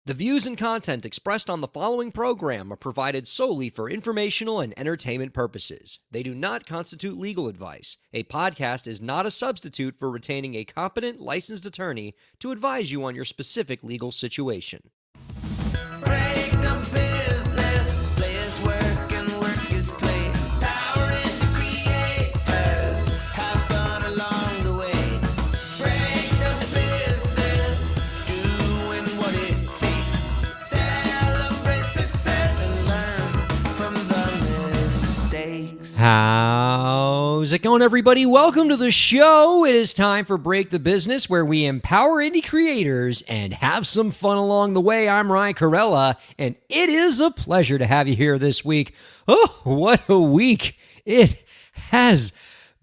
The views and content expressed on the following program are provided solely for informational and entertainment purposes. They do not constitute legal advice. A podcast is not a substitute for retaining a competent, licensed attorney to advise you on your specific legal situation. Break the business, play is work and work is play. Power into creators, have fun along the way. Break the business, doing what it takes. Celebrate success and learn from the mistakes. How's it going, everybody? Welcome to the show. It is time for Break the Business, where we empower indie creators and have some fun along the way. I'm Ryan Kairalla, and it is a pleasure to have you here this week. Oh, what a week it has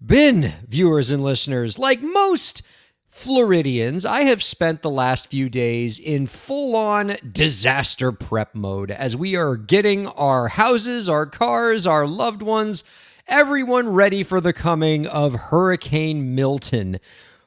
been, viewers and listeners. Like most Floridians, I have spent the last few days in full-on disaster prep mode as we are getting our houses, our cars, our loved ones, everyone ready for the coming of Hurricane Milton,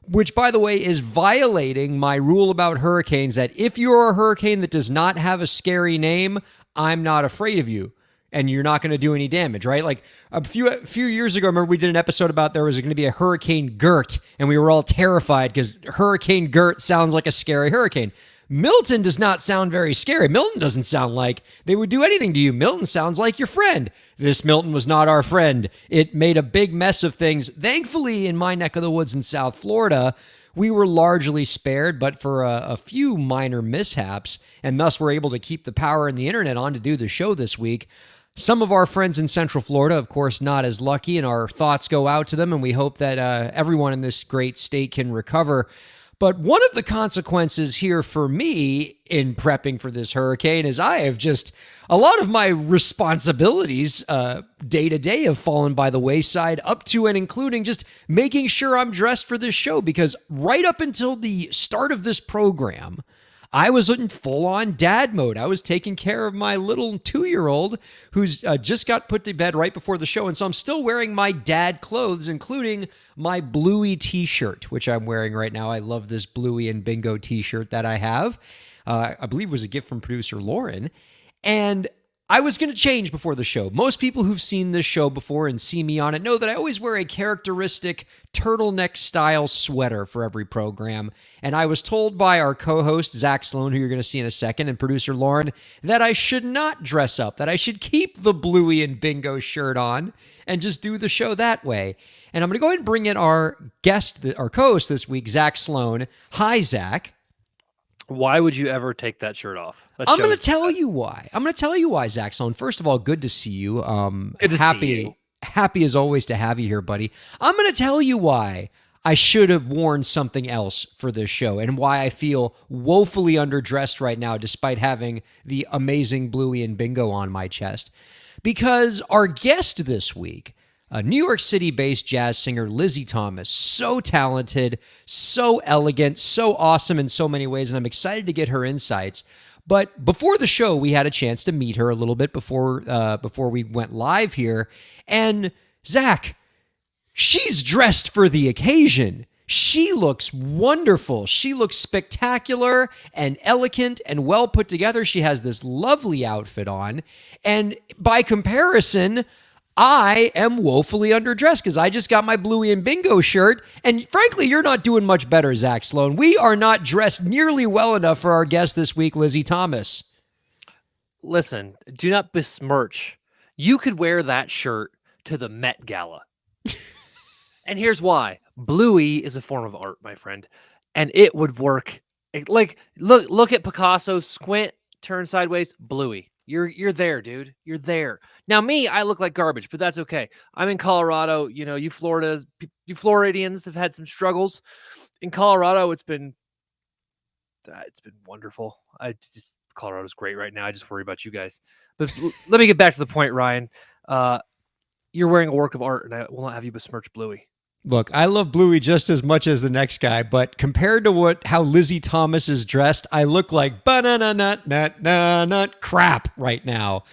which, by the way, is violating my rule about hurricanes that if you're a hurricane that does not have a scary name, I'm not afraid of you. And you're not going to do any damage, right? Like a few years ago, I remember we did an episode about there was going to be a Hurricane Gert, and we were all terrified because Hurricane Gert sounds like a scary hurricane. Milton does not sound very scary. Milton doesn't sound like they would do anything to you. Milton sounds like your friend. This Milton was not our friend. It made a big mess of things. Thankfully, in my neck of the woods in South Florida, we were largely spared, but for a few minor mishaps, and thus we're able to keep the power and the internet on to do the show this week. Some of our friends in Central Florida, of course, not as lucky, and our thoughts go out to them, and we hope that everyone in this great state can recover. But one of the consequences here for me in prepping for this hurricane is I have just, a lot of my responsibilities day to day have fallen by the wayside, up to and including just making sure I'm dressed for this show, because right up until the start of this program, I was in full-on dad mode. I was taking care of my little 2-year-old who's just got put to bed right before the show, and so I'm still wearing my dad clothes, including my Bluey t-shirt, which I'm wearing right now. I love this Bluey and Bingo t-shirt that I have. I believe it was a gift from producer Lauren, and I was going to change before the show. Most people who've seen this show before and see me on it know that I always wear a characteristic turtleneck-style sweater for every program. And I was told by our co-host, Zach Sloan, who you're going to see in a second, and producer Lauren, that I should not dress up, that I should keep the Bluey and Bingo shirt on and just do the show that way. And I'm going to go ahead and bring in our guest, our co-host this week, Zach Sloan. Hi, Zach. Why would you ever take that shirt off? I'm going to tell you why. I'm going to tell you why, Zach Sloan. First of all, good to see you. Good to see you. Happy as always to have you here, buddy. I'm going to tell you why I should have worn something else for this show and why I feel woefully underdressed right now despite having the amazing Bluey and Bingo on my chest. Because our guest this week, a New York City-based jazz singer, Lizzie Thomas, so talented, so elegant, so awesome in so many ways, and I'm excited to get her insights. But before the show, we had a chance to meet her a little bit before we went live here. And Zach, she's dressed for the occasion. She looks wonderful. She looks spectacular and elegant and well put together. She has this lovely outfit on. And by comparison, I am woefully underdressed because I just got my Bluey and Bingo shirt. And frankly, you're not doing much better, Zach Sloan. We are not dressed nearly well enough for our guest this week, Lizzie Thomas. Listen, do not besmirch. You could wear that shirt to the Met Gala. And here's why. Bluey is a form of art, my friend. And it would work. Like, look at Picasso, squint, turn sideways, Bluey. You're there, dude. You're there. Now, me, I look like garbage, but that's okay. I'm in Colorado. You know, you Floridians have had some struggles. In Colorado, it's been wonderful. Colorado's great right now. I just worry about you guys. But let me get back to the point, Ryan. You're wearing a work of art, and I will not have you besmirch Bluey. Look, I love Bluey just as much as the next guy, but compared to how Lizzie Thomas is dressed, I look like banana crap right now.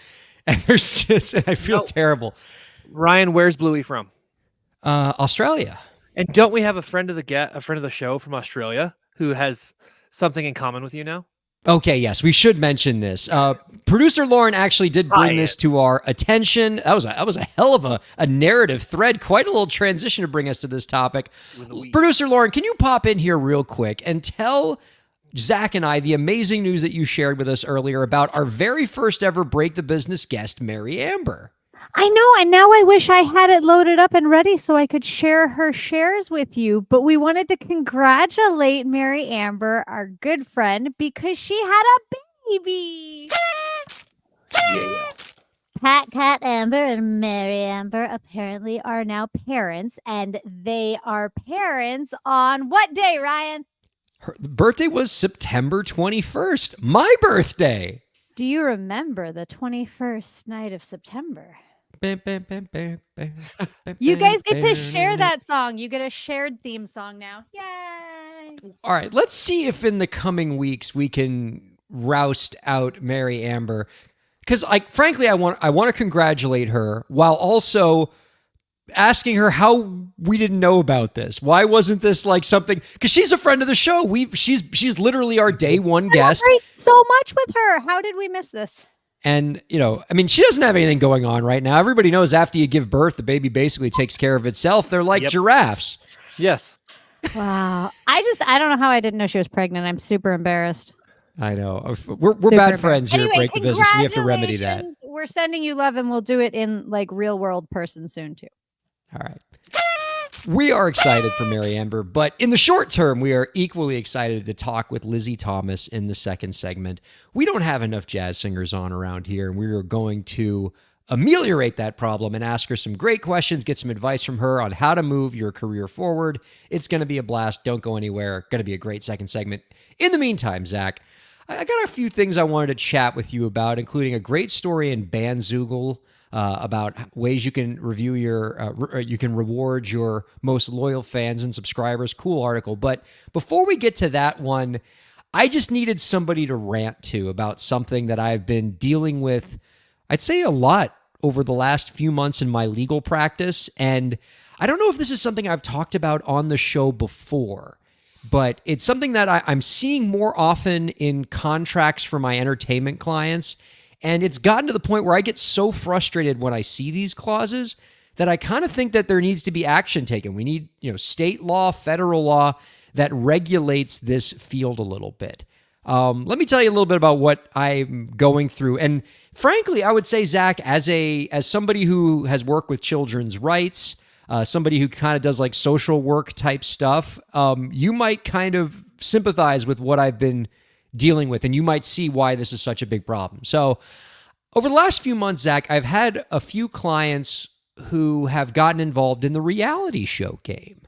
And I feel terrible. Ryan, where's Bluey from? Australia. And don't we have a friend of the show from Australia who has something in common with you now? Okay, yes, we should mention this. Producer Lauren actually did bring Ryan. this to our attention. That was a hell of a narrative thread. Quite a little transition to bring us to this topic. Producer Lauren, can you pop in here real quick and tell Zach and I the amazing news that you shared with us earlier about our very first ever Break the Business guest, Mary Amber? I know, and now I wish I had it loaded up and ready so I could share her shares with you. But we wanted to congratulate Mary Amber, our good friend, because she had a baby. Yeah. Pat, Cat Amber, and Mary Amber apparently are now parents, and they are parents on what day, Ryan? Her birthday was September 21st, my birthday. Do you remember the 21st night of September? You guys get to share that song. You get a shared theme song now. Yay! All right, let's see if in the coming weeks we can roust out Mary Amber, because, frankly, I want to congratulate her while also asking her how we didn't know about this. Why wasn't this like something? Because she's a friend of the show. She's literally our day one guest. I so much with her. How did we miss this? And, she doesn't have anything going on right now. Everybody knows after you give birth, the baby basically takes care of itself. They're like giraffes. Yes. Wow. I don't know how I didn't know she was pregnant. I'm super embarrassed. I know. We're Super bad friends here Anyway, at Break the Business. We have to remedy that. congratulations. We're sending you love, and we'll do it in like real world person soon too. All right. We are excited for Mary Amber, but in the short term, we are equally excited to talk with Lizzie Thomas in the second segment. We don't have enough jazz singers on around here, and we are going to ameliorate that problem and ask her some great questions, get some advice from her on how to move your career forward. It's going to be a blast. Don't go anywhere. Going to be a great second segment. In the meantime, Zach, I got a few things I wanted to chat with you about, including a great story in Bandzoogle about ways you can review you can reward your most loyal fans and subscribers. Cool article. But before we get to that one, I just needed somebody to rant to about something that I've been dealing with, I'd say a lot over the last few months in my legal practice. And I don't know if this is something I've talked about on the show before, but it's something that I'm seeing more often in contracts for my entertainment clients. And it's gotten to the point where I get so frustrated when I see these clauses that I kind of think that there needs to be action taken. We need, state law, federal law that regulates this field a little bit. Let me tell you a little bit about what I'm going through. And frankly, I would say, Zach, as somebody who has worked with children's rights, somebody who kind of does like social work type stuff, you might kind of sympathize with what I've been dealing with, and you might see why this is such a big problem. So over the last few months, Zach, I've had a few clients who have gotten involved in the reality show game,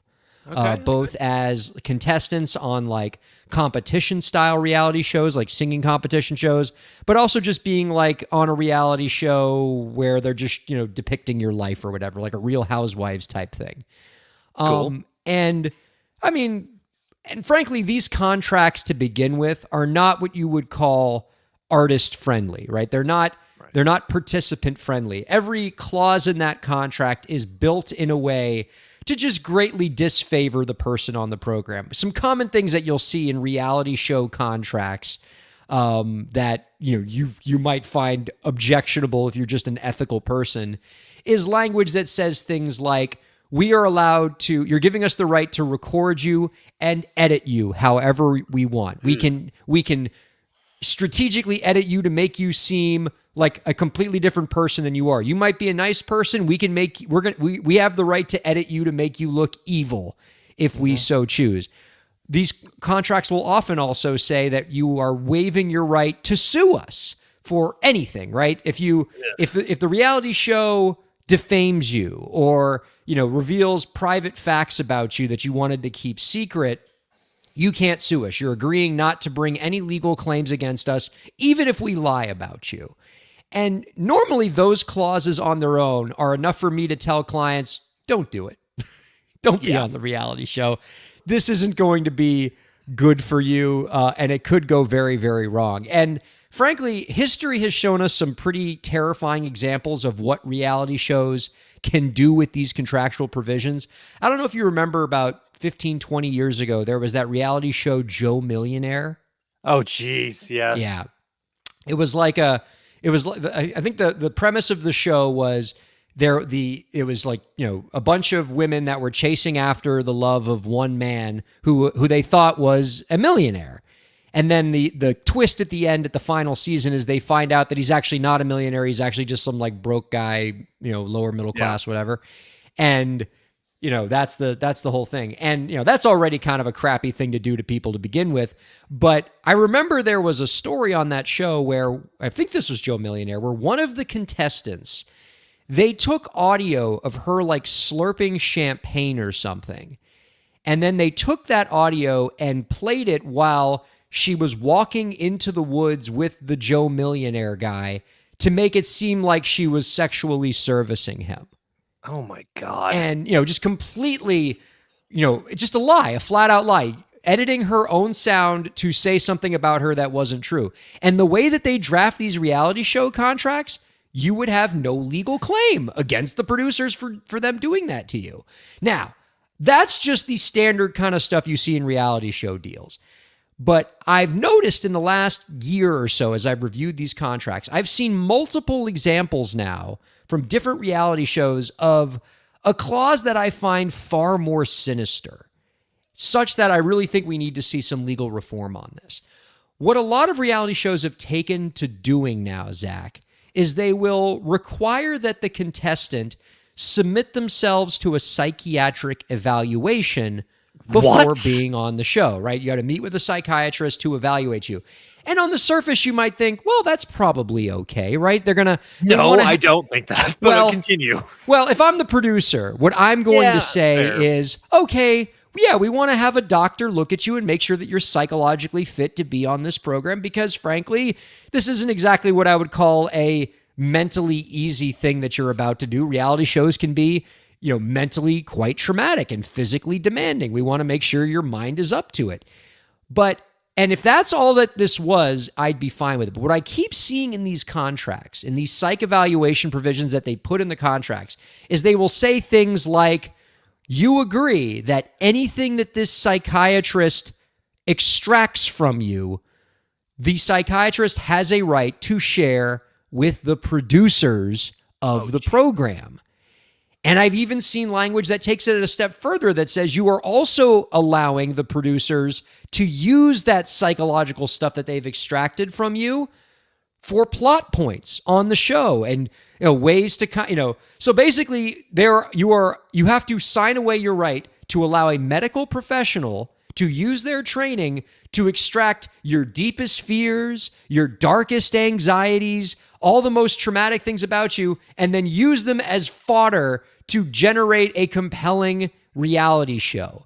both as contestants on like competition style reality shows, like singing competition shows, but also just being like on a reality show where they're just, depicting your life or whatever, like a Real Housewives type thing. Cool. And I mean, and frankly, these contracts to begin with are not what you would call artist friendly, right? They're not participant friendly. Every clause in that contract is built in a way to just greatly disfavor the person on the program. Some common things that you'll see in reality show contracts that you might find objectionable if you're just an ethical person is language that says things like, you're giving us the right to record you and edit you however we want. We can strategically edit you to make you seem like a completely different person than you are. You might be a nice person. We have the right to edit you to make you look evil if we so choose. These contracts will often also say that you are waiving your right to sue us for anything, right? If the reality show defames you or reveals private facts about you that you wanted to keep secret, you can't sue us. You're agreeing not to bring any legal claims against us, even if we lie about you. And normally those clauses on their own are enough for me to tell clients, don't do it. Don't be on the reality show. This isn't going to be good for you, and it could go very, very wrong. And frankly, history has shown us some pretty terrifying examples of what reality shows can do with these contractual provisions. I don't know if you remember about 15, 20 years ago, there was that reality show, Joe Millionaire. Oh, geez, yes. Yeah. It was like I think the premise of the show was it was like, a bunch of women that were chasing after the love of one man who they thought was a millionaire. And then the twist at the end at the final season is they find out that he's actually not a millionaire. He's actually just some like broke guy, lower middle class, whatever. And that's the whole thing. And that's already kind of a crappy thing to do to people to begin with. But I remember there was a story on that show where I think this was Joe Millionaire, where one of the contestants, they took audio of her like slurping champagne or something. And then they took that audio and played it while she was walking into the woods with the Joe Millionaire guy to make it seem like she was sexually servicing him. Oh my God. And, just completely, just a lie, a flat out lie, editing her own sound to say something about her that wasn't true. And the way that they draft these reality show contracts, you would have no legal claim against the producers for them doing that to you. Now, that's just the standard kind of stuff you see in reality show deals. But I've noticed in the last year or so, as I've reviewed these contracts, I've seen multiple examples now from different reality shows of a clause that I find far more sinister, such that I really think we need to see some legal reform on this. What a lot of reality shows have taken to doing now, Zach, is they will require that the contestant submit themselves to a psychiatric evaluation before being on the show, right? You got to meet with a psychiatrist to evaluate you. And on the surface, you might think, well, that's probably okay, right? They're going to... No, I don't think that, but I'll continue. Well, if I'm the producer, what I'm going to say is, okay, yeah, we want to have a doctor look at you and make sure that you're psychologically fit to be on this program because, frankly, this isn't exactly what I would call a mentally easy thing that you're about to do. Reality shows can be, mentally quite traumatic and physically demanding. We want to make sure your mind is up to it. And if that's all that this was, I'd be fine with it. But what I keep seeing in these contracts, in these psych evaluation provisions that they put in the contracts, is they will say things like, you agree that anything that this psychiatrist extracts from you, the psychiatrist has a right to share with the producers of the program. And I've even seen language that takes it a step further that says you are also allowing the producers to use that psychological stuff that they've extracted from you for plot points on the show and ways to so basically you have to sign away your right to allow a medical professional to use their training to extract your deepest fears, your darkest anxieties, all the most traumatic things about you, and then use them as fodder to generate a compelling reality show.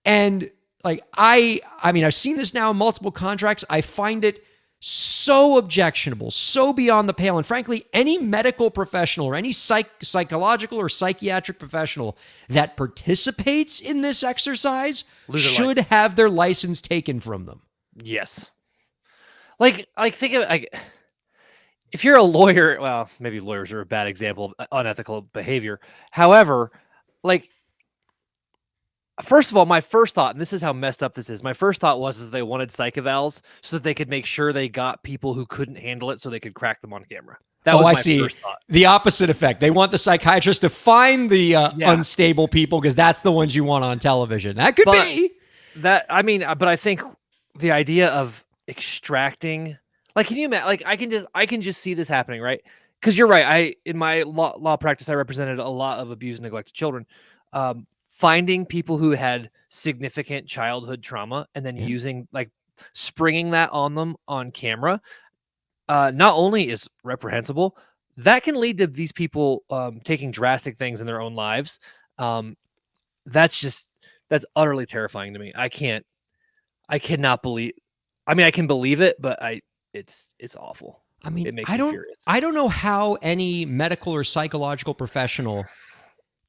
And like I mean, I've seen this now in multiple contracts. I find it so objectionable, so beyond the pale. And frankly, any medical professional or any psychological or psychiatric professional that participates in this exercise should have their license taken from them. Yes. Like think of if you're a lawyer, well, maybe lawyers are a bad example of unethical behavior. However, first of all, my first thought, and this is how messed up this is, my first thought was they wanted psych evals so that they could make sure they got people who couldn't handle it so they could crack them on camera. That was my first thought. The opposite effect. They want the psychiatrist to find the unstable people because that's the ones you want on television. That could be. But I think the idea of extracting... can you imagine? I can just see this happening, right? Because you're right. In my law practice, I represented a lot of abused and neglected children. Finding people who had significant childhood trauma and then using springing that on them on camera, not only is reprehensible, that can lead to these people taking drastic things in their own lives. That's utterly terrifying to me. I cannot believe. I mean, I can believe it, but it's awful. I mean, it makes me furious. I don't know how any medical or psychological professional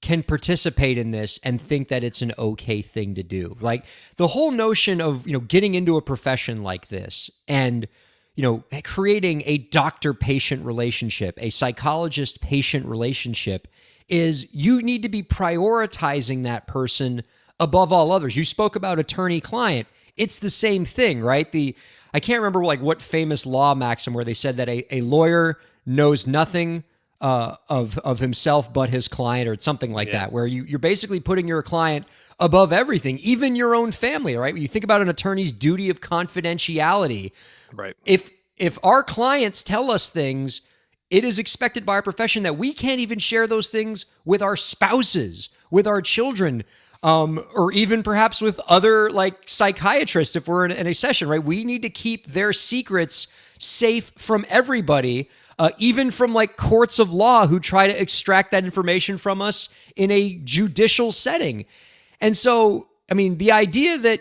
can participate in this and think that it's an okay thing to do. Like the whole notion of, getting into a profession like this and, creating a doctor-patient relationship, a psychologist-patient relationship is you need to be prioritizing that person above all others. You spoke about attorney-client. It's the same thing, right? I can't remember like what famous law maxim where they said that a lawyer knows nothing of himself but his client, or something like that, where you're basically putting your client above everything, even your own family, right? When you think about an attorney's duty of confidentiality, Right. If our clients tell us things, it is expected by our profession that we can't even share those things with our spouses, with our children, or even perhaps with other like psychiatrists if we're in a session, right? We need to keep their secrets safe from everybody, even from like courts of law who try to extract that information from us in a judicial setting. And so, I mean, the idea that,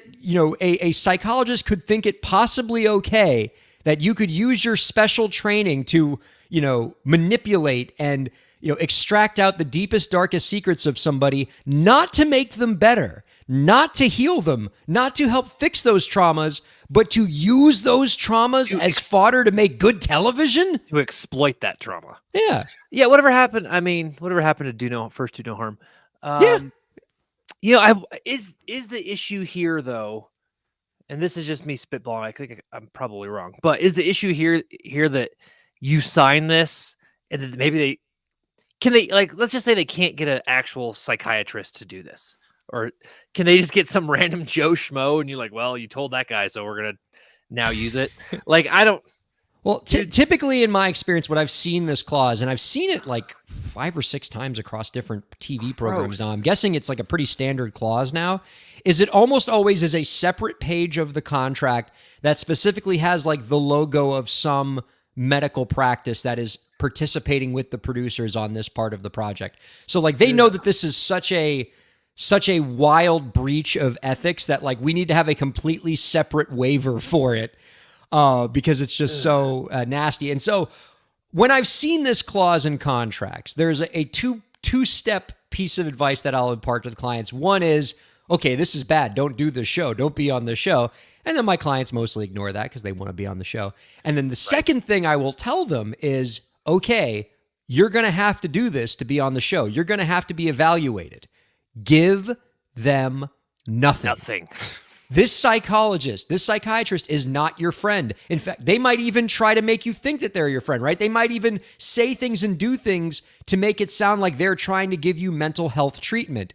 a psychologist could think it possibly okay that you could use your special training to, manipulate and, extract out the deepest, darkest secrets of somebody, not to make them better, not to heal them, not to help fix those traumas, but to use those traumas as fodder to make good television? To exploit that trauma. Yeah. Yeah, whatever happened to do no harm. Is the issue here though, and this is just me spitballing, I think I'm probably wrong, but is the issue here that you sign this and then maybe let's just say they can't get an actual psychiatrist to do this, or can they just get some random Joe Schmo and you're like, well, you told that guy, so we're gonna now use it? I don't. Well, typically in my experience, what I've seen this clause, and I've seen it like 5 or 6 times across different TV programs now, I'm guessing it's like a pretty standard clause now, is it almost always is a separate page of the contract that specifically has like the logo of some medical practice that is participating with the producers on this part of the project. So like they know that this is such a wild breach of ethics that like we need to have a completely separate waiver for it. Because it's just so nasty. And so when I've seen this clause in contracts, there's a two-step piece of advice that I'll impart to the clients. One is, okay, this is bad. Don't do the show. Don't be on the show. And then my clients mostly ignore that because they want to be on the show. And then the second thing I will tell them is, okay, you're going to have to do this to be on the show. You're going to have to be evaluated. Give them nothing. This psychiatrist is not your friend. In fact, they might even try to make you think that they're your friend, right? They might even say things and do things to make it sound like they're trying to give you mental health treatment.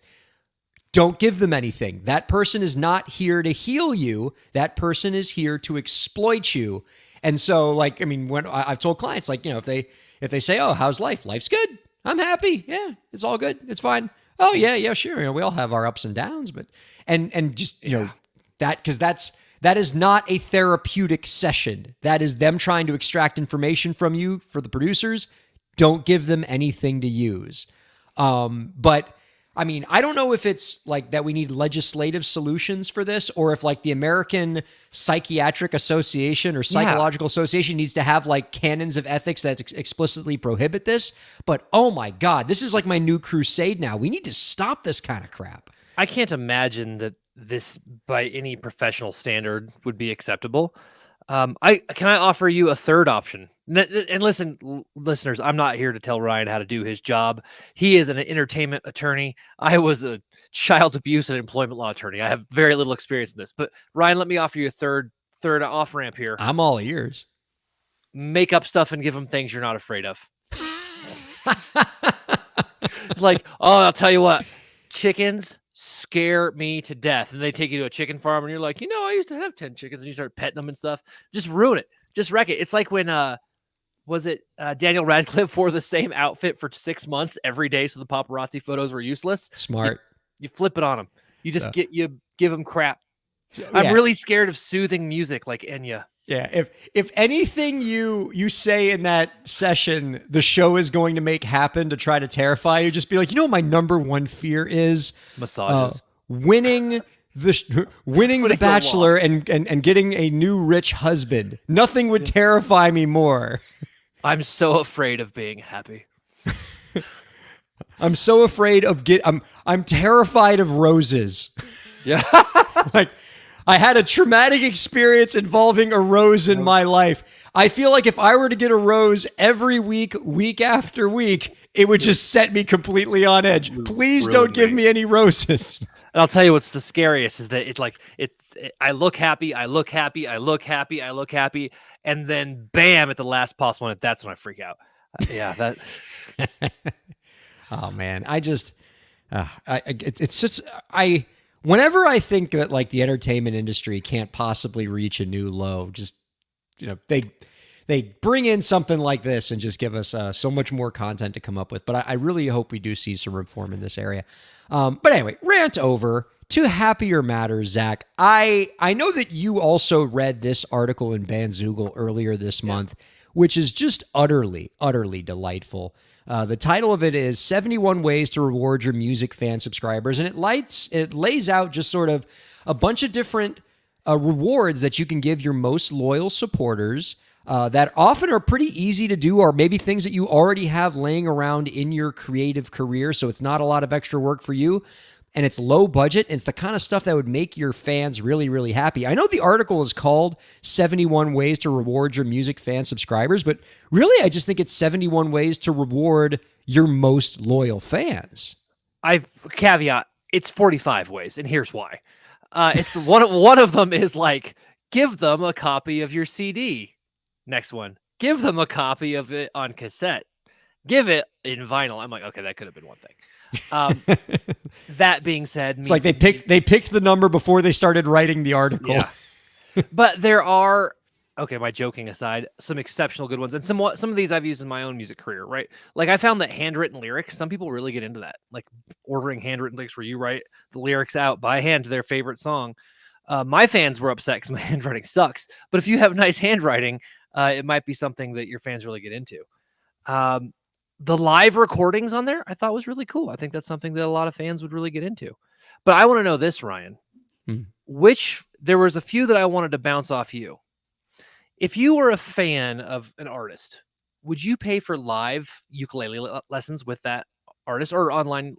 Don't give them anything. That person is not here to heal you. That person is here to exploit you. And so, when I've told clients, if they say, "Oh, how's life? Life's good. I'm happy. Yeah, it's all good. It's fine. Oh, yeah, sure. We all have our ups and downs, but and just that is not a therapeutic session. That is them trying to extract information from you for the producers. Don't give them anything to use. But I don't know if it's like that we need legislative solutions for this, or if like the American Psychiatric Association or Psychological Association needs to have like canons of ethics that explicitly prohibit this. But oh my God, this is like my new crusade now. We need to stop this kind of crap. I can't imagine that this by any professional standard would be acceptable. Can I offer you a third option? And listen, listeners, I'm not here to tell Ryan how to do his job. He is an entertainment attorney. I was a child abuse and employment law attorney. I have very little experience in this, but Ryan, let me offer you a third off ramp here. I'm all ears. Make up stuff and give them things you're not afraid of. Like, oh, I'll tell you what, chickens scare me to death. And they take you to a chicken farm and you're like, I used to have 10 chickens, and you start petting them and stuff. Just ruin it. Just wreck it. It's like when, Daniel Radcliffe wore the same outfit for 6 months every day, so the paparazzi photos were useless. Smart. You flip it on them. You just give them crap. I'm really scared of soothing music like Enya. Yeah, if anything you say in that session, the show is going to make happen to try to terrify you, just be like, my number one fear is massages, winning the Bachelor and getting a new rich husband. Nothing would terrify me more. I'm so afraid of being happy. I'm so afraid of I'm terrified of roses. Yeah. I had a traumatic experience involving a rose in my life. I feel like if I were to get a rose every week, week after week, it would just set me completely on edge. Please don't give me any roses. And I'll tell you what's the scariest is that I look happy, I look happy, I look happy, I look happy, and then bam at the last possible minute, that's when I freak out. Yeah, that Oh man, it's just whenever I think that like the entertainment industry can't possibly reach a new low, just they bring in something like this and just give us so much more content to come up with. But I really hope we do see some reform in this area. But anyway, rant over to happier matters, Zach. I know that you also read this article in Bandzoogle earlier this month, which is just utterly, utterly delightful. The title of it is 71 Ways to Reward Your Music Fan Subscribers. And it lays out just sort of a bunch of different rewards that you can give your most loyal supporters that often are pretty easy to do, or maybe things that you already have laying around in your creative career. So it's not a lot of extra work for you. And it's low budget. And it's the kind of stuff that would make your fans really, really happy. I know the article is called 71 Ways to Reward Your Music Fan Subscribers, but really I just think it's 71 ways to reward your most loyal fans. I've caveat, it's 45 ways, and here's why. It's one of them is like, give them a copy of your CD. Next one, give them a copy of it on cassette. Give it in vinyl. I'm like, okay, that could have been one thing. That being said, it's like they picked the number before they started writing the article. Yeah. But there are, okay, my joking aside, some exceptional good ones, and some of these I've used in my own music career, right? Like I found that handwritten lyrics, some people really get into that, like ordering handwritten lyrics where you write the lyrics out by hand to their favorite song. My fans were upset because my handwriting sucks, but if you have nice handwriting, it might be something that your fans really get into. The live recordings on there, I thought was really cool. I think that's something that a lot of fans would really get into. But I want to know this, Ryan. There was a few that I wanted to bounce off you. If you were a fan of an artist, would you pay for live ukulele lessons with that artist, or online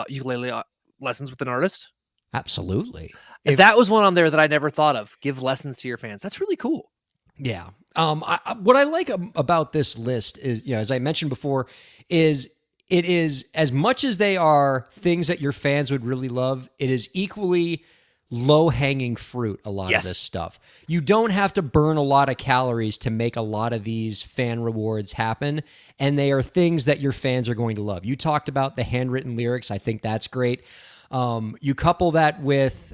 ukulele lessons with an artist? Absolutely. If that was one on there that I never thought of, give lessons to your fans. That's really cool. Yeah. What I like about this list is, as I mentioned before, is it is, as much as they are things that your fans would really love, it is equally low-hanging fruit, a lot of this stuff. You don't have to burn a lot of calories to make a lot of these fan rewards happen, and they are things that your fans are going to love. You talked about the handwritten lyrics. I think that's great. You couple that with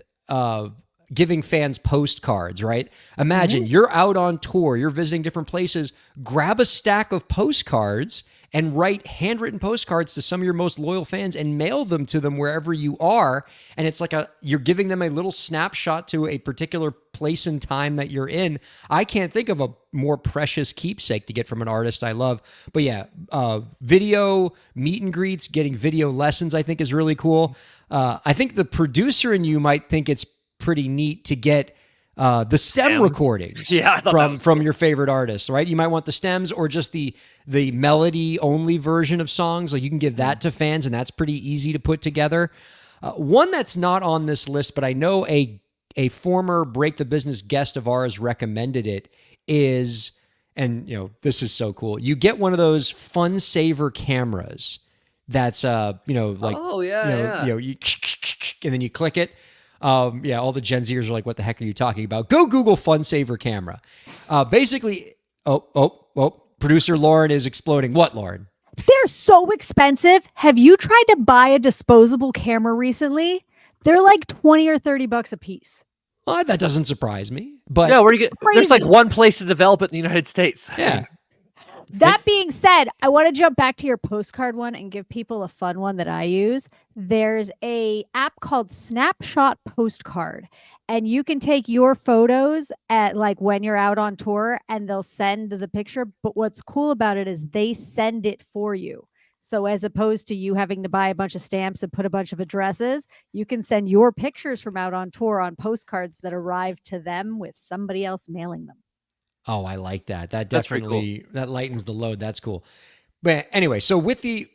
giving fans postcards, right? Imagine you're out on tour, you're visiting different places, grab a stack of postcards and write handwritten postcards to some of your most loyal fans and mail them to them wherever you are. And it's like you're giving them a little snapshot to a particular place and time that you're in. I can't think of a more precious keepsake to get from an artist I love. But yeah, video meet and greets, getting video lessons, I think is really cool. I think the producer in you might think it's pretty neat to get the stem recordings from your favorite artists, right? You might want the stems or just the melody only version of songs. Like you can give that to fans, and that's pretty easy to put together. One that's not on this list, but I know a former Break the Business guest of ours recommended it, is, and this is so cool. You get one of those Fun Saver cameras that's you and then you click it. All the Gen Zers are like, what the heck are you talking about? Go Google Fun Saver camera. Basically, producer Lauren is exploding. What, Lauren? They're so expensive. Have you tried to buy a disposable camera recently? They're like $20 or $30 a piece. Well, that doesn't surprise me. But yeah, where do you get? There's like one place to develop it in the United States. Yeah. That being said, I want to jump back to your postcard one and give people a fun one that I use. There's a app called Snapshot Postcard, and you can take your photos at like when you're out on tour and they'll send the picture. But what's cool about it is they send it for you. So as opposed to you having to buy a bunch of stamps and put a bunch of addresses, you can send your pictures from out on tour on postcards that arrive to them with somebody else mailing them. Oh, I like that. That definitely that lightens the load. That's cool. But anyway, so with the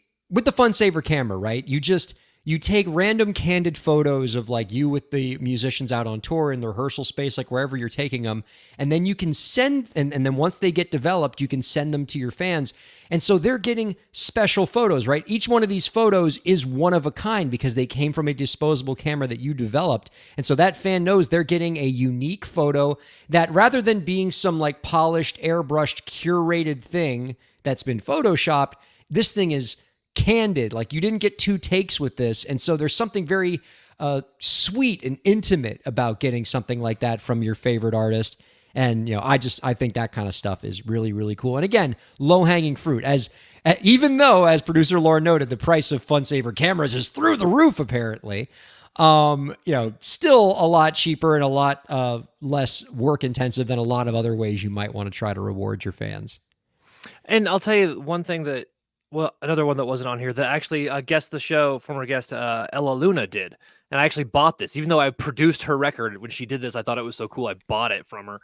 Fun Saver camera, right? you take random candid photos of like you with the musicians out on tour in the rehearsal space, like wherever you're taking them. And then you can send, and then once they get developed, you can send them to your fans. And so they're getting special photos, right? Each one of these photos is one of a kind because they came from a disposable camera that you developed. And so that fan knows they're getting a unique photo that rather than being some like polished, airbrushed, curated thing that's been photoshopped, this thing is candid. Like you didn't get two takes with this. And so there's something very sweet and intimate about getting something like that from your favorite artist. And, I think that kind of stuff is really, really cool. And again, low hanging fruit, even though, as producer Lauren noted, the price of FunSaver cameras is through the roof, apparently, still a lot cheaper and a lot less work intensive than a lot of other ways you might want to try to reward your fans. And I'll tell you one thing another one that wasn't on here that actually former guest Ella Luna did. And I actually bought this, even though I produced her record when she did this. I thought it was so cool. I bought it from her.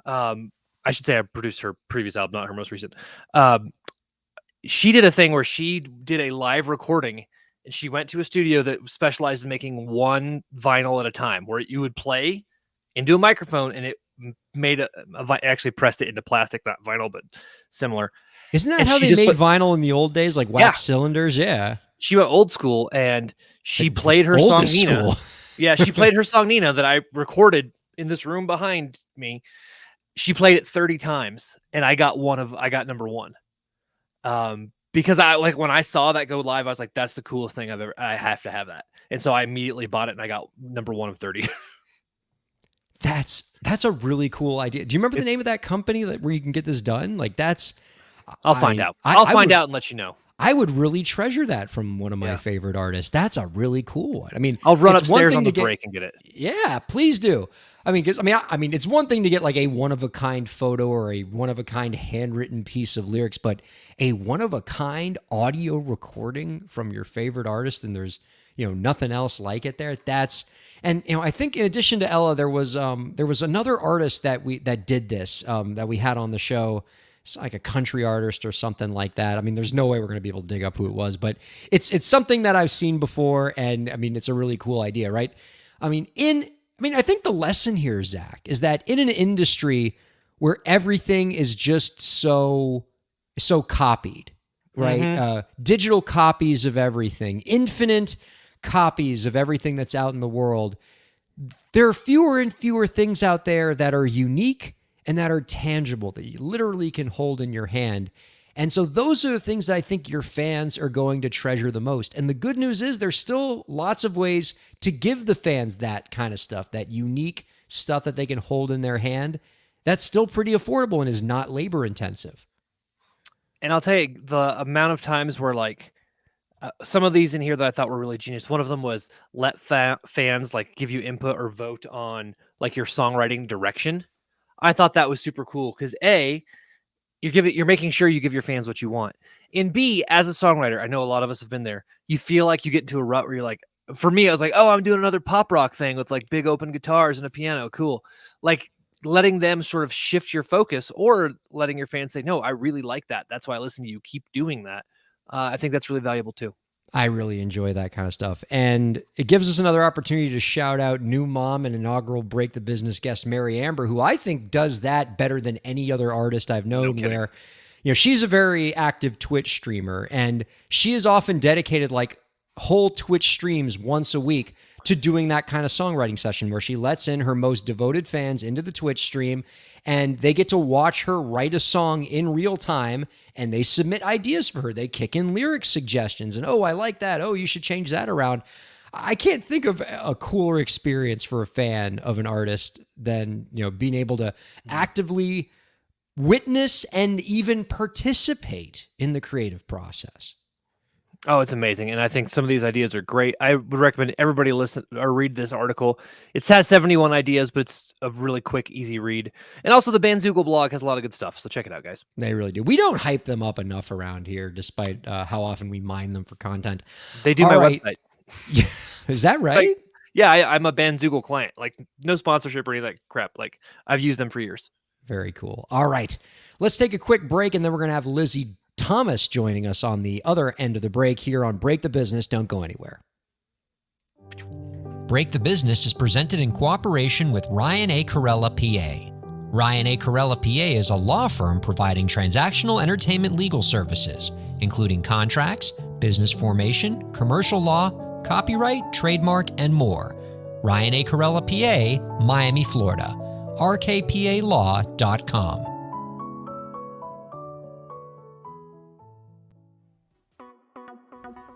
I should say I produced her previous album, not her most recent. She did a thing where she did a live recording and she went to a studio that specialized in making one vinyl at a time, where you would play into a microphone and it made actually pressed it into plastic, not vinyl, but similar. Isn't that how they made vinyl in the old days, like wax cylinders? Yeah. She went old school and she played her song Nina. Yeah, she played her song Nina that I recorded in this room behind me. She played it 30 times and I got number one. Because when I saw that go live, I was like, that's the coolest thing I've ever, I have to have that. And so I immediately bought it and I got number one of 30. That's a really cool idea. Do you remember the name of that company where you can get this done? Like I'll find out. I'll find out and let you know. I would really treasure that from one of my favorite artists. That's a really cool one. I mean, I'll run upstairs on the break and get it. Yeah, please do. I mean, it's one thing to get like a one-of-a-kind photo or a one-of-a-kind handwritten piece of lyrics, but a one-of-a-kind audio recording from your favorite artist, and there's nothing else like it there. And I think in addition to Ella, there was another artist that did this that we had on the show. It's like a country artist or something like that. I mean, there's no way we're going to be able to dig up who it was, but it's something that I've seen before, and I mean, it's a really cool idea, right? I think the lesson here, Zach, is that in an industry where everything is just so copied, right? Mm-hmm. Digital copies of everything, infinite copies of everything that's out in the world. There are fewer and fewer things out there that are unique and that are tangible, that you literally can hold in your hand. And so those are the things that I think your fans are going to treasure the most. And the good news is there's still lots of ways to give the fans that kind of stuff, that unique stuff that they can hold in their hand. That's still pretty affordable and is not labor intensive. And I'll tell you the amount of times where some of these in here that I thought were really genius. One of them was let fans give you input or vote on your songwriting direction. I thought that was super cool because A, you're making sure you give your fans what you want. And B, as a songwriter, I know a lot of us have been there. You feel like you get into a rut where you're like, for me, I was like, oh, I'm doing another pop rock thing with big open guitars and a piano. Cool. Letting them sort of shift your focus, or letting your fans say, no, I really like that. That's why I listen to you. Keep doing that. I think that's really valuable too. I really enjoy that kind of stuff. And it gives us another opportunity to shout out new mom and inaugural Break the Business guest, Mary Amber, who I think does that better than any other artist I've known, where, she's a very active Twitch streamer, and she is often dedicated whole Twitch streams once a week to doing that kind of songwriting session where she lets in her most devoted fans into the Twitch stream and they get to watch her write a song in real time, and they submit ideas for her. They kick in lyric suggestions and, oh, I like that. Oh, you should change that around. I can't think of a cooler experience for a fan of an artist than, being able to actively witness and even participate in the creative process. Oh, it's amazing. And I think some of these ideas are great. I would recommend everybody listen or read this article. It has 71 ideas, but it's a really quick, easy read. And also the Bandzoogle blog has a lot of good stuff. So check it out, guys. They really do. We don't hype them up enough around here, despite how often we mine them for content. They do my website. Is that right? Yeah, I'm a Bandzoogle client. No sponsorship or any of that crap. I've used them for years. Very cool. All right. Let's take a quick break, and then we're going to have Lizzie Thomas joining us on the other end of the break here on Break the Business. Don't go anywhere. Break the Business is presented in cooperation with Ryan A. Kairalla, PA. Ryan A. Kairalla, PA is a law firm providing transactional entertainment legal services, including contracts, business formation, commercial law, copyright, trademark, and more. Ryan A. Kairalla, PA, Miami, Florida. rkpalaw.com.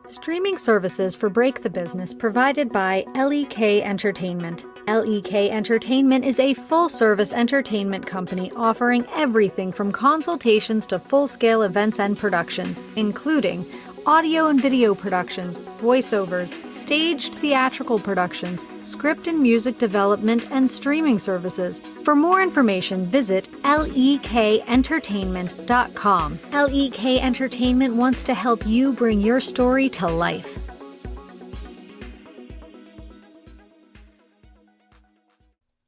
Streaming services for Break the Business provided by LEK Entertainment. LEK Entertainment is a full-service entertainment company offering everything from consultations to full-scale events and productions, including audio and video productions, voiceovers, staged theatrical productions, script and music development, and streaming services. For more information, visit lekentertainment.com. LEK Entertainment wants to help you bring your story to life.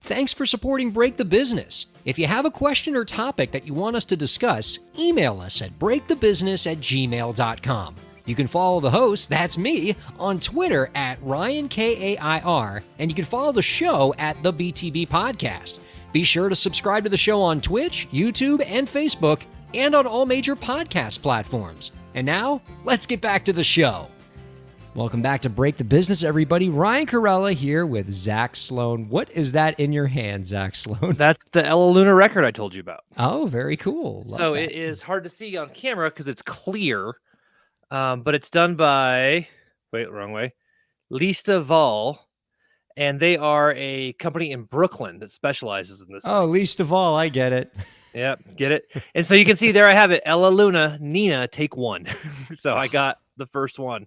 Thanks for supporting Break the Business. If you have a question or topic that you want us to discuss, email us at breakthebusiness@gmail.com. You can follow the host, that's me, on Twitter at Ryan Kair, and you can follow the show at the BTB Podcast. Be sure to subscribe to the show on Twitch, YouTube, and Facebook, and on all major podcast platforms. And now, let's get back to the show. Welcome back to Break the Business, everybody. Ryan Kairalla here with Zach Sloan. What is that in your hand, Zach Sloan? That's the Ella Luna record I told you about. Oh, very cool. Love So that. it is hard to see on camera because it's clear, but it's done by, wrong way, Lista Vol, and they are a company in Brooklyn that specializes in this. Oh, least of all, I get it. Yep, get it? And so you can see there I have it, Ella Luna, Nina, take one. So I got the first one.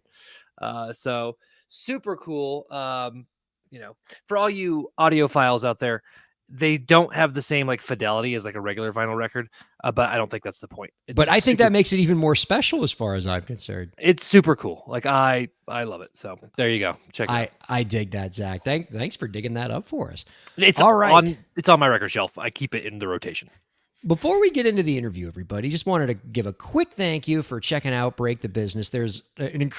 So super cool. For all you audiophiles out there, they don't have the same like fidelity as like a regular vinyl record, but I don't think that's the point. But I think that makes it even more special as far as I'm concerned. It's super cool. Like I love it. So there you go. Check it out. I dig that, Zach. Thanks for digging that up for us. It's all right. It's on my record shelf. I keep it in the rotation. Before we get into the interview, everybody, just wanted to give a quick thank you for checking out Break the Business. There's an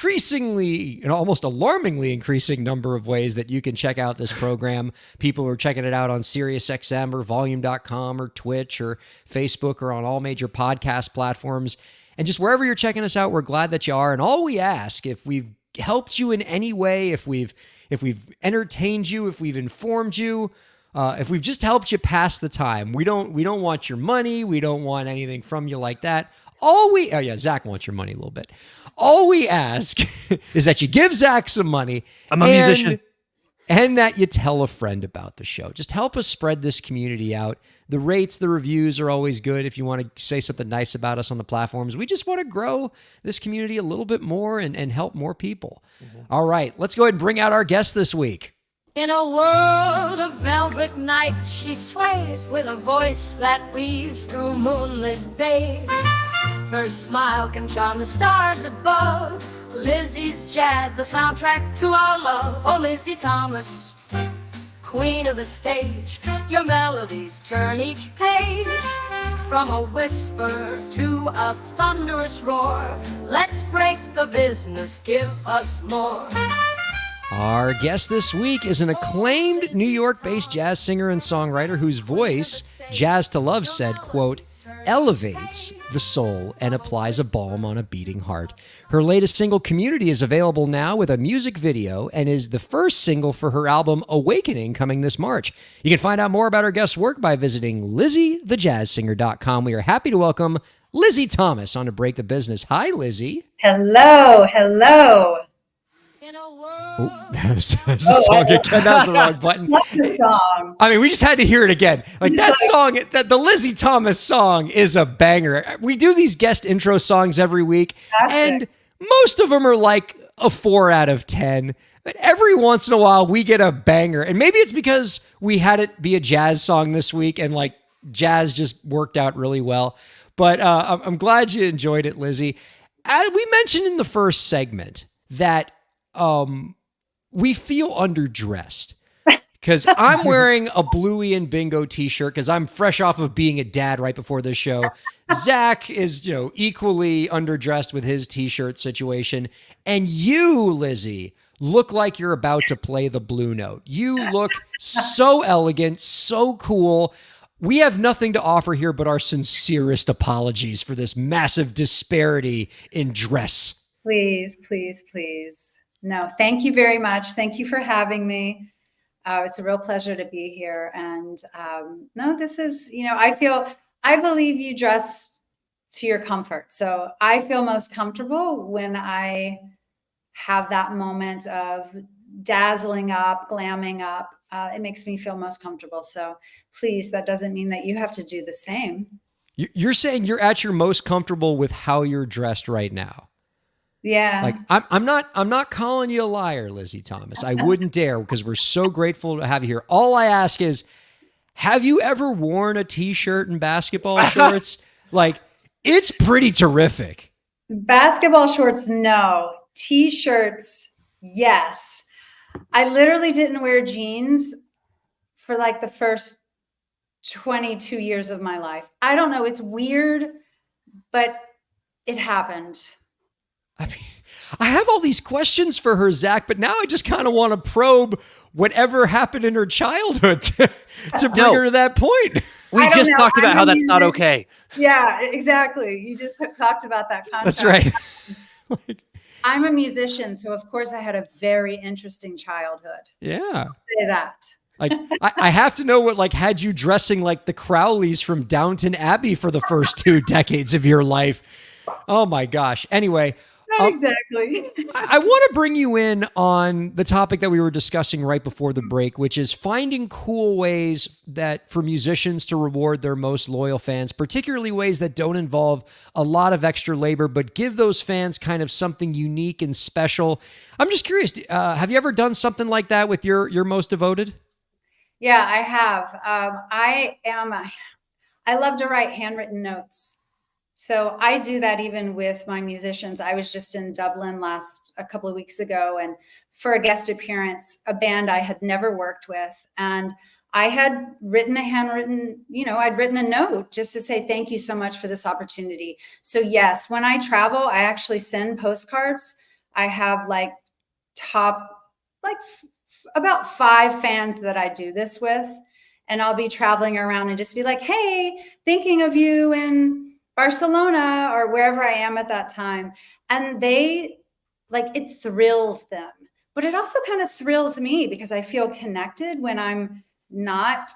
almost alarmingly increasing number of ways that you can check out this program. People are checking it out on SiriusXM or Volume.com or Twitch or Facebook or on all major podcast platforms. And just wherever you're checking us out, we're glad that you are. And all we ask, if we've helped you in any way, if we've entertained you, if we've informed you, if we've just helped you pass the time, we don't want your money. We don't want anything from you like that. Zach wants your money a little bit. All we ask is that you give Zach some money. I'm a musician. And that you tell a friend about the show. Just help us spread this community out. The rates, the reviews are always good if you want to say something nice about us on the platforms. We just want to grow this community a little bit more and help more people. Mm-hmm. All right, let's go ahead and bring out our guest this week. In a world of velvet nights, she sways with a voice that weaves through moonlit bays. Her smile can charm the stars above. Lizzie's jazz, the soundtrack to our love. Oh, Lizzie Thomas, queen of the stage. Your melodies turn each page from a whisper to a thunderous roar. Let's break the business, give us more. Our guest this week is an acclaimed New York-based jazz singer and songwriter whose voice, Jazz to Love said, quote, elevates the soul and applies a balm on a beating heart. Her latest single, Community, is available now with a music video and is the first single for her album, Awakening, coming this March. You can find out more about her guest's work by visiting LizzieTheJazzSinger.com. We are happy to welcome Lizzie Thomas on to Break the Business. Hi, Lizzie. Hello. Oh, that was the song again. That was the wrong button. Love the song. I mean, we just had to hear it again. Like that song, the Lizzie Thomas song is a banger. We do these guest intro songs every week, and most of them are like a 4 out of 10. But every once in a while, we get a banger, and maybe it's because we had it be a jazz song this week, and like jazz just worked out really well. But I'm glad you enjoyed it, Lizzie. We mentioned in the first segment that we feel underdressed because I'm wearing a Bluey and Bingo t-shirt because I'm fresh off of being a dad right before this show. Zach is, equally underdressed with his t-shirt situation. And you, Lizzie, look like you're about to play the Blue Note. You look so elegant, so cool. We have nothing to offer here but our sincerest apologies for this massive disparity in dress. Please, please, please. No, thank you very much. Thank you for having me. It's a real pleasure to be here. And no, this is, I believe you dress to your comfort. So I feel most comfortable when I have that moment of dazzling up, glamming up. It makes me feel most comfortable. So please, that doesn't mean that you have to do the same. You're saying you're at your most comfortable with how you're dressed right now. Yeah. Like I'm not calling you a liar, Lizzie Thomas. I wouldn't dare, because we're so grateful to have you here. All I ask is, have you ever worn a t-shirt and basketball shorts? Like, it's pretty terrific. Basketball shorts, no. T-shirts, yes. I literally didn't wear jeans for like the first 22 years of my life. I don't know. It's weird, but it happened. I mean, I have all these questions for her, Zach, but now I just kind of want to probe whatever happened in her childhood to bring her to that point. We just talked about how that's not okay. Yeah, exactly. You just talked about that concept. That's right. I'm a musician, so of course I had a very interesting childhood. Yeah. I'll say that. Like, I have to know what had you dressing like the Crowleys from Downton Abbey for the first 2 decades of your life. Oh my gosh. Anyway. Exactly. I want to bring you in on the topic that we were discussing right before the break, which is finding cool ways that for musicians to reward their most loyal fans, particularly ways that don't involve a lot of extra labor, but give those fans kind of something unique and special. I'm just curious, have you ever done something like that with your most devoted? Yeah, I have. I love to write handwritten notes. So I do that even with my musicians. I was just in Dublin a couple of weeks ago, and for a guest appearance, a band I had never worked with. And I had written I'd written a note just to say, thank you so much for this opportunity. So yes, when I travel, I actually send postcards. I have about 5 fans that I do this with. And I'll be traveling around and just be like, hey, thinking of you in Barcelona or wherever I am at that time. And it thrills them, but it also kind of thrills me because I feel connected when I'm not,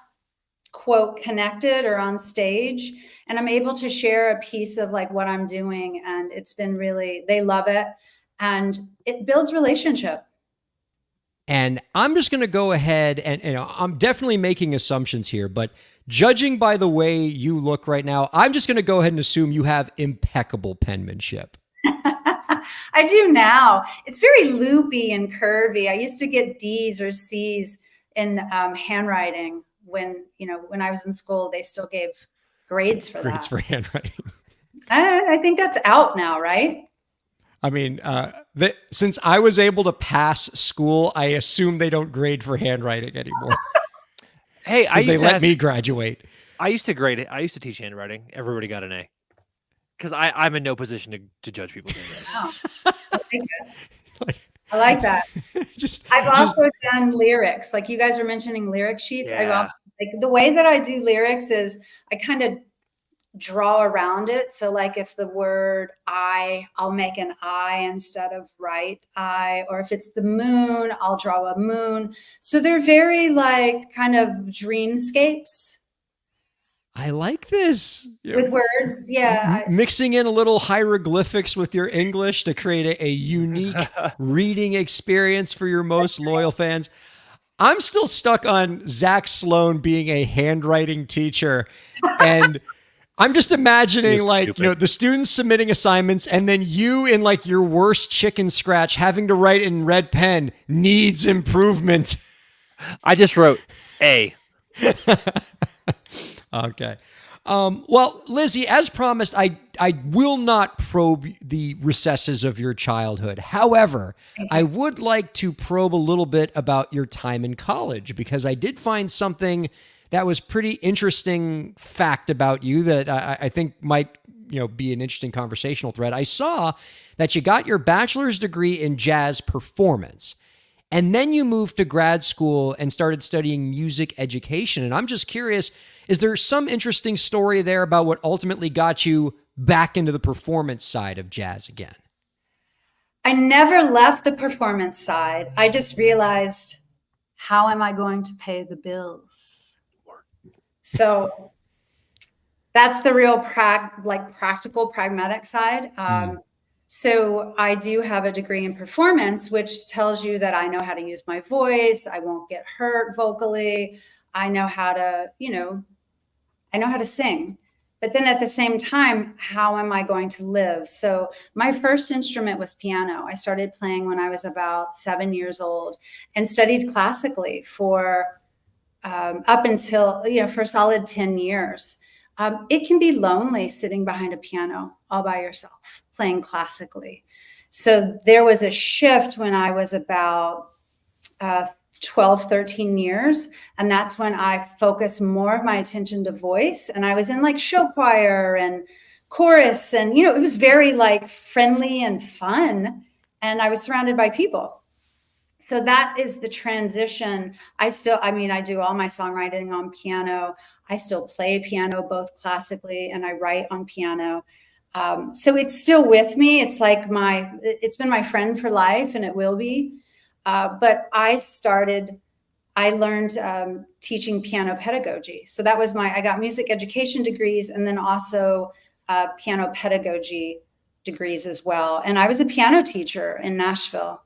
quote, connected or on stage, and I'm able to share a piece of what I'm doing. And it's been they love it, and it builds relationship. And I'm just going to go ahead and, I'm definitely making assumptions here, but judging by the way you look right now, I'm just going to go ahead and assume you have impeccable penmanship. I do now. It's very loopy and curvy. I used to get D's or C's in handwriting when I was in school. They still gave grades for that. Grades for handwriting. I think that's out now, right? I mean, since I was able to pass school, I assume they don't grade for handwriting anymore. Hey, they let me graduate. I used to grade it. I used to teach handwriting. Everybody got an A. Because I'm in no position to judge people's handwriting. Oh, I like that. I've also done lyrics. Like you guys were mentioning lyric sheets. Yeah. I've also the way that I do lyrics is I kind of draw around it. So if the word I'll make an I instead of write I, or if it's the moon, I'll draw a moon. So they're very kind of dreamscapes. I like this. With words, yeah. Mixing in a little hieroglyphics with your English to create a unique reading experience for your most loyal fans. I'm still stuck on Zach Sloan being a handwriting teacher, and I'm just imagining the students submitting assignments and then you in your worst chicken scratch having to write in red pen, needs improvement. I just wrote A. Okay. Well, Lizzie, as promised, I will not probe the recesses of your childhood. However, I would like to probe a little bit about your time in college, because I did find something that was pretty interesting fact about you that I think might be an interesting conversational thread. I saw that you got your bachelor's degree in jazz performance. And then you moved to grad school and started studying music education. And I'm just curious, is there some interesting story there about what ultimately got you back into the performance side of jazz again? I never left the performance side. I just realized, how am I going to pay the bills? So that's the real practical, pragmatic side. So I do have a degree in performance, which tells you that I know how to use my voice. I won't get hurt vocally. I know how to, I know how to sing. But then at the same time, how am I going to live? So my first instrument was piano. I started playing when I was about 7 years old and studied classically for up until, for a solid 10 years. It can be lonely sitting behind a piano all by yourself, playing classically. So there was a shift when I was about 12, 13 years. And that's when I focused more of my attention to voice. And I was in like show choir and chorus. And, it was very like friendly and fun. And I was surrounded by people. So that is the transition. I do all my songwriting on piano. I still play piano, both classically, and I write on piano. So it's still with me. It's like it's been my friend for life, and it will be. But I learned teaching piano pedagogy. So that was I got music education degrees and then also piano pedagogy degrees as well. And I was a piano teacher in Nashville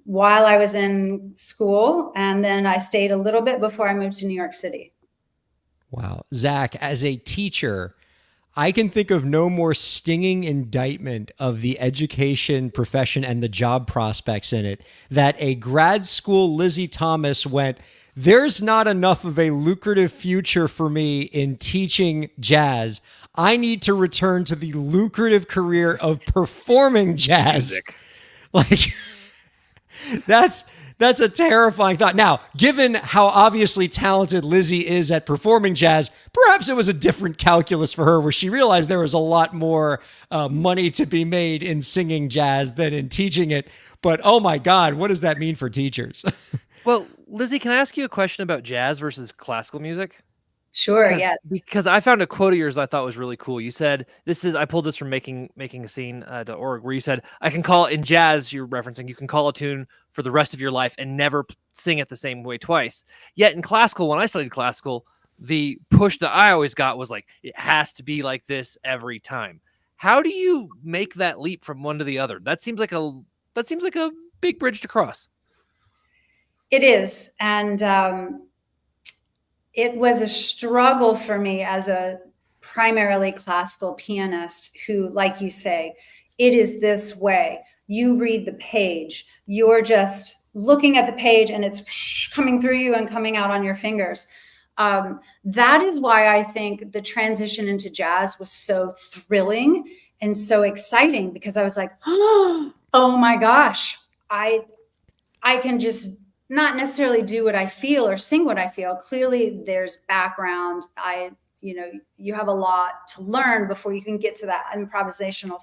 while I was in school. And then I stayed a little bit before I moved to New York City. Wow. Zach, as a teacher, I can think of no more stinging indictment of the education profession and the job prospects in it that a grad school Lizzie Thomas went, there's not enough of a lucrative future for me in teaching jazz. I need to return to the lucrative career of performing jazz. Music. Like, that's a terrifying thought. Now, given how obviously talented Lizzie is at performing jazz, perhaps it was a different calculus for her where she realized there was a lot more money to be made in singing jazz than in teaching it. But oh my God, what does that mean for teachers? Well, Lizzie, can I ask you a question about jazz versus classical music? Sure, yes. Because I found a quote of yours I thought was really cool. You said, I pulled this from makingascene.org, where you said, I can call in jazz, you're referencing, you can call a tune for the rest of your life and never sing it the same way twice. Yet in classical, when I studied classical, the push that I always got was like, it has to be like this every time. How do you make that leap from one to the other? That seems like a big bridge to cross. It is. And it was a struggle for me as a primarily classical pianist who, like you say, it is this way. You read the page, you're just looking at the page and it's coming through you and coming out on your fingers. That is why I think the transition into jazz was so thrilling and so exciting, because I was like, oh my gosh, I can just not necessarily do what I feel or sing what I feel. Clearly there's background. You have a lot to learn before you can get to that improvisational